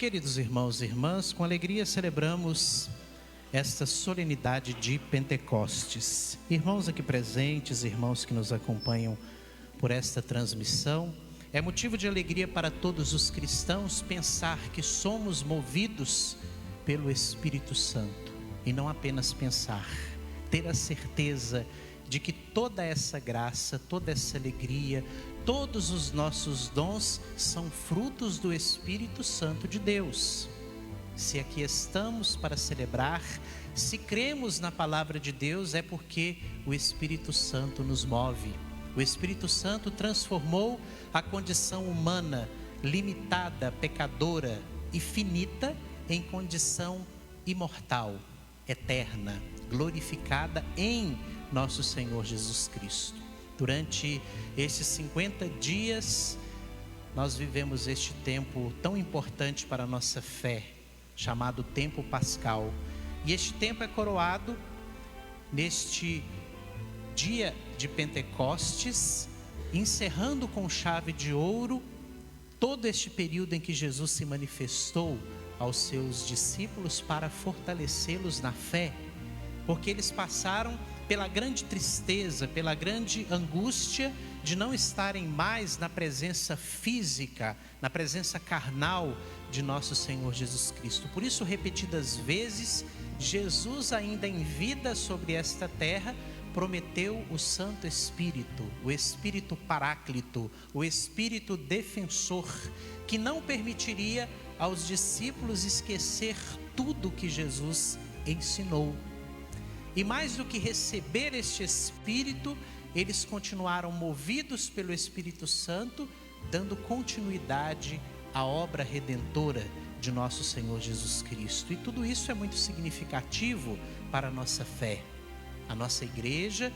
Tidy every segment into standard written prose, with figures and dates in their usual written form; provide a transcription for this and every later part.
Queridos irmãos e irmãs, com alegria celebramos esta solenidade de Pentecostes. Irmãos aqui presentes, irmãos que nos acompanham por esta transmissão, é motivo de alegria para todos os cristãos pensar que somos movidos pelo Espírito Santo. E não apenas pensar, ter a certeza de que toda essa graça, toda essa alegria, todos os nossos dons são frutos do Espírito Santo de Deus. Se aqui estamos para celebrar, se cremos na palavra de Deus, é porque o Espírito Santo nos move. O Espírito Santo transformou a condição humana, limitada, pecadora e finita, em condição imortal, eterna, glorificada em nosso Senhor Jesus Cristo. Durante esses 50 dias, nós vivemos este tempo tão importante para a nossa fé, chamado tempo pascal. E este tempo é coroado neste dia de Pentecostes, encerrando com chave de ouro todo este período em que Jesus se manifestou aos seus discípulos para fortalecê-los na fé, porque eles passaram pela grande tristeza, pela grande angústia de não estarem mais na presença física, na presença carnal de nosso Senhor Jesus Cristo. Por isso, repetidas vezes, Jesus, ainda em vida sobre esta terra, prometeu o Santo Espírito, o Espírito Paráclito, o Espírito Defensor, que não permitiria aos discípulos esquecer tudo que Jesus ensinou. E mais do que receber este Espírito, eles continuaram movidos pelo Espírito Santo, dando continuidade à obra redentora de nosso Senhor Jesus Cristo. E tudo isso é muito significativo para a nossa fé. A nossa igreja,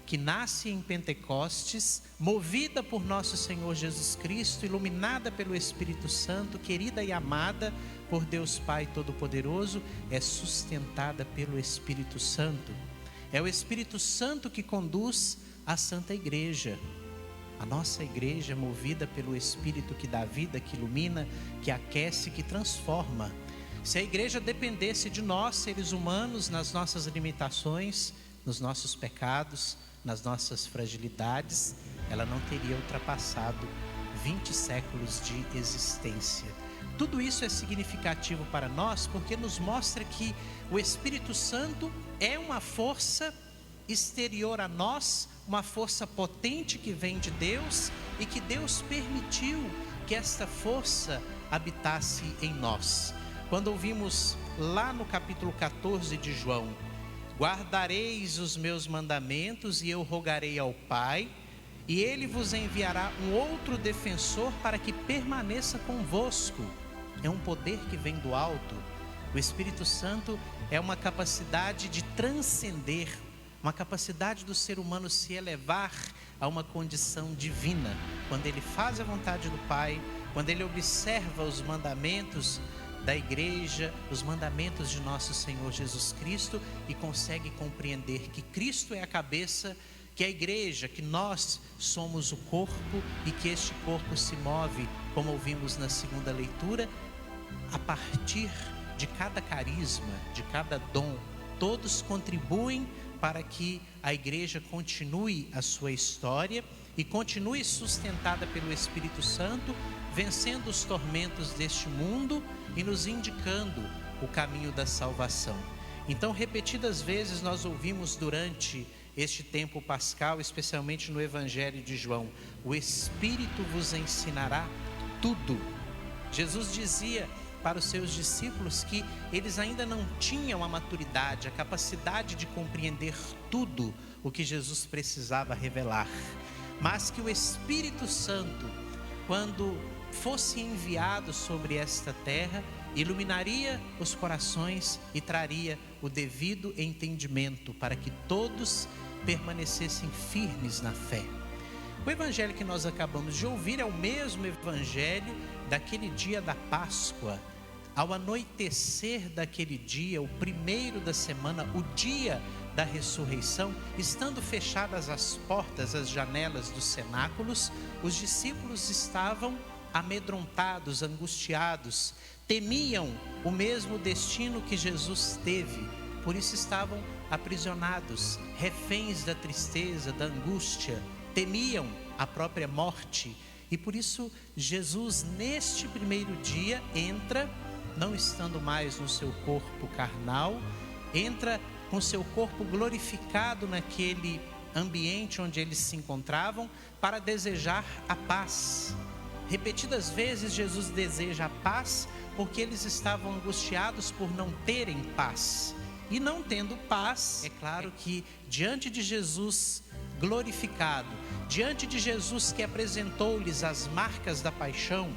que nasce em Pentecostes, movida por nosso Senhor Jesus Cristo, iluminada pelo Espírito Santo, querida e amada por Deus Pai Todo-Poderoso, é sustentada pelo Espírito Santo. É o Espírito Santo que conduz a Santa Igreja. A nossa igreja é movida pelo Espírito que dá vida, que ilumina, que aquece, que transforma. Se a igreja dependesse de nós, seres humanos, nas nossas limitações, nos nossos pecados, nas nossas fragilidades, ela não teria ultrapassado 20 séculos de existência. Tudo isso é significativo para nós porque nos mostra que o Espírito Santo é uma força exterior a nós, uma força potente que vem de Deus e que Deus permitiu que esta força habitasse em nós. Quando ouvimos lá no capítulo 14 de João: guardareis os meus mandamentos e eu rogarei ao Pai, e Ele vos enviará um outro defensor para que permaneça convosco. É um poder que vem do alto. O Espírito Santo é uma capacidade de transcender, uma capacidade do ser humano se elevar a uma condição divina. Quando ele faz a vontade do Pai, quando ele observa os mandamentos da igreja, os mandamentos de nosso Senhor Jesus Cristo, e consegue compreender que Cristo é a cabeça, que a igreja, que nós somos o corpo e que este corpo se move, como ouvimos na segunda leitura, a partir de cada carisma, de cada dom. Todos contribuem para que a igreja continue a sua história e continue sustentada pelo Espírito Santo, vencendo os tormentos deste mundo e nos indicando o caminho da salvação. Então, repetidas vezes nós ouvimos durante este tempo pascal, especialmente no Evangelho de João: o Espírito vos ensinará tudo. Jesus dizia para os seus discípulos que eles ainda não tinham a maturidade, a capacidade de compreender tudo o que Jesus precisava revelar, mas que o Espírito Santo, quando fosse enviado sobre esta terra, iluminaria os corações e traria o devido entendimento para que todos permanecessem firmes na fé. O evangelho que nós acabamos de ouvir é o mesmo evangelho daquele dia da Páscoa. Ao anoitecer daquele dia, o primeiro da semana, o dia da ressurreição, estando fechadas as portas, as janelas dos cenáculos, os discípulos estavam amedrontados, angustiados, temiam o mesmo destino que Jesus teve, por isso estavam aprisionados, reféns da tristeza, da angústia, temiam a própria morte. E por isso Jesus, neste primeiro dia, entra, não estando mais no seu corpo carnal, entra com seu corpo glorificado naquele ambiente onde eles se encontravam, para desejar a paz. Repetidas vezes Jesus deseja a paz, porque eles estavam angustiados por não terem paz. E não tendo paz, é claro que diante de Jesus glorificado, diante de Jesus que apresentou-lhes as marcas da paixão,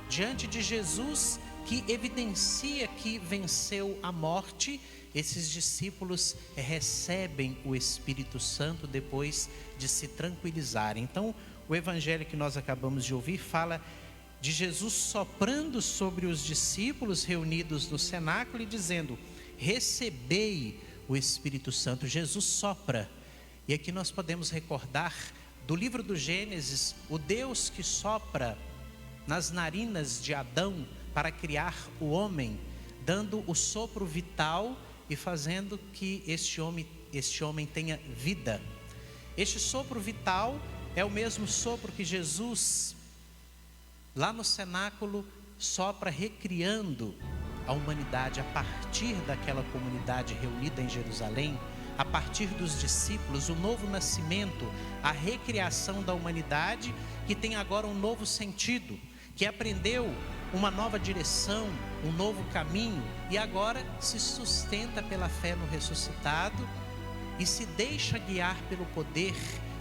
diante de Jesus que evidencia que venceu a morte, esses discípulos recebem o Espírito Santo depois de se tranquilizarem. Então, o evangelho que nós acabamos de ouvir fala de Jesus soprando sobre os discípulos reunidos no cenáculo e dizendo: recebei o Espírito Santo. Jesus sopra. E aqui nós podemos recordar do livro do Gênesis, o Deus que sopra nas narinas de Adão para criar o homem, dando o sopro vital e fazendo que este homem tenha vida. Este sopro vital é o mesmo sopro que Jesus, lá no cenáculo, sopra recriando a humanidade a partir daquela comunidade reunida em Jerusalém, a partir dos discípulos, o novo nascimento, a recriação da humanidade que tem agora um novo sentido, que aprendeu uma nova direção, um novo caminho e agora se sustenta pela fé no ressuscitado e se deixa guiar pelo poder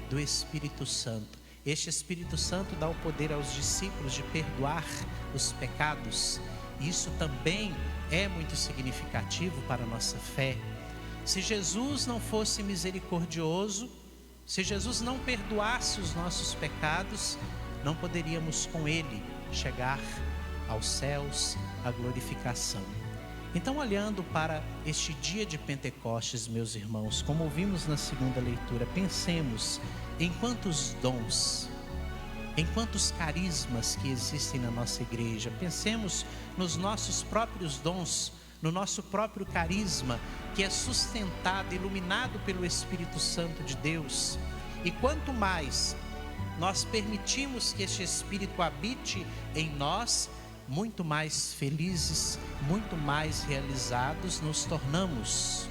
do Espírito Santo. Este Espírito Santo dá o poder aos discípulos de perdoar os pecados. Isso também é muito significativo para a nossa fé. Se Jesus não fosse misericordioso, se Jesus não perdoasse os nossos pecados, não poderíamos com Ele chegar aos céus, à glorificação. Então, olhando para este dia de Pentecostes, meus irmãos, como ouvimos na segunda leitura, pensemos em quantos dons, em quantos carismas que existem na nossa igreja. Pensemos nos nossos próprios dons, no nosso próprio carisma, que é sustentado, iluminado pelo Espírito Santo de Deus. E quanto mais nós permitimos que este Espírito habite em nós, muito mais felizes, muito mais realizados nos tornamos.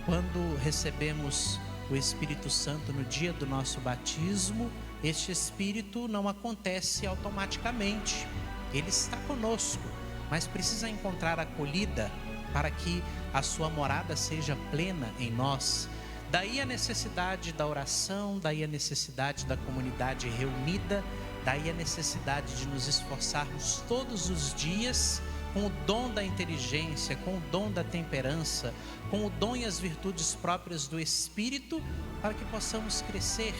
Quando recebemos o Espírito Santo no dia do nosso batismo, este Espírito não acontece automaticamente. Ele está conosco, mas precisa encontrar acolhida para que a sua morada seja plena em nós. Daí a necessidade da oração, daí a necessidade da comunidade reunida, daí a necessidade de nos esforçarmos todos os dias com o dom da inteligência, com o dom da temperança, com o dom e as virtudes próprias do Espírito, para que possamos crescer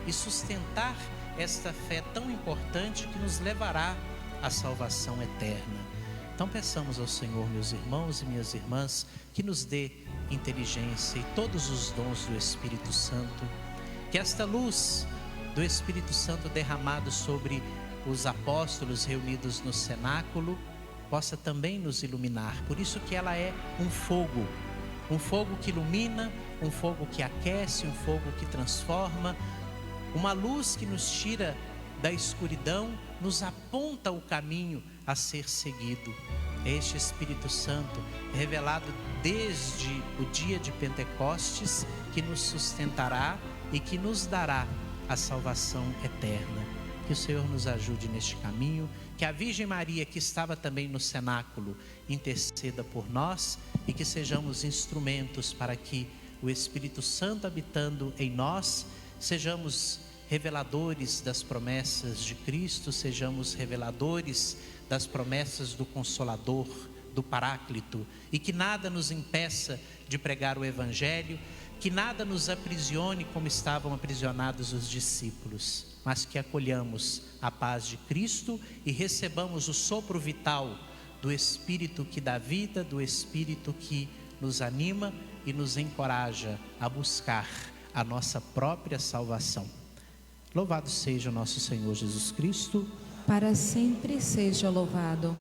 e sustentar esta fé tão importante que nos levará à salvação eterna. Então peçamos ao Senhor, meus irmãos e minhas irmãs, que nos dê inteligência e todos os dons do Espírito Santo, que esta luz do Espírito Santo derramado sobre os apóstolos reunidos no cenáculo possa também nos iluminar. Por isso que ela é um fogo que ilumina, um fogo que aquece, um fogo que transforma, uma luz que nos tira da escuridão, nos aponta o caminho a ser seguido. Este Espírito Santo, revelado desde o dia de Pentecostes, que nos sustentará e que nos dará a salvação eterna. Que o Senhor nos ajude neste caminho, que a Virgem Maria, que estava também no cenáculo, interceda por nós e que sejamos instrumentos para que o Espírito Santo habitando em nós, sejamos reveladores das promessas de Cristo, sejamos reveladores das promessas do Consolador, do Paráclito, e que nada nos impeça de pregar o Evangelho, que nada nos aprisione como estavam aprisionados os discípulos, mas que acolhamos a paz de Cristo e recebamos o sopro vital do Espírito que dá vida, do Espírito que nos anima e nos encoraja a buscar a nossa própria salvação. Louvado seja o nosso Senhor Jesus Cristo. Para sempre seja louvado.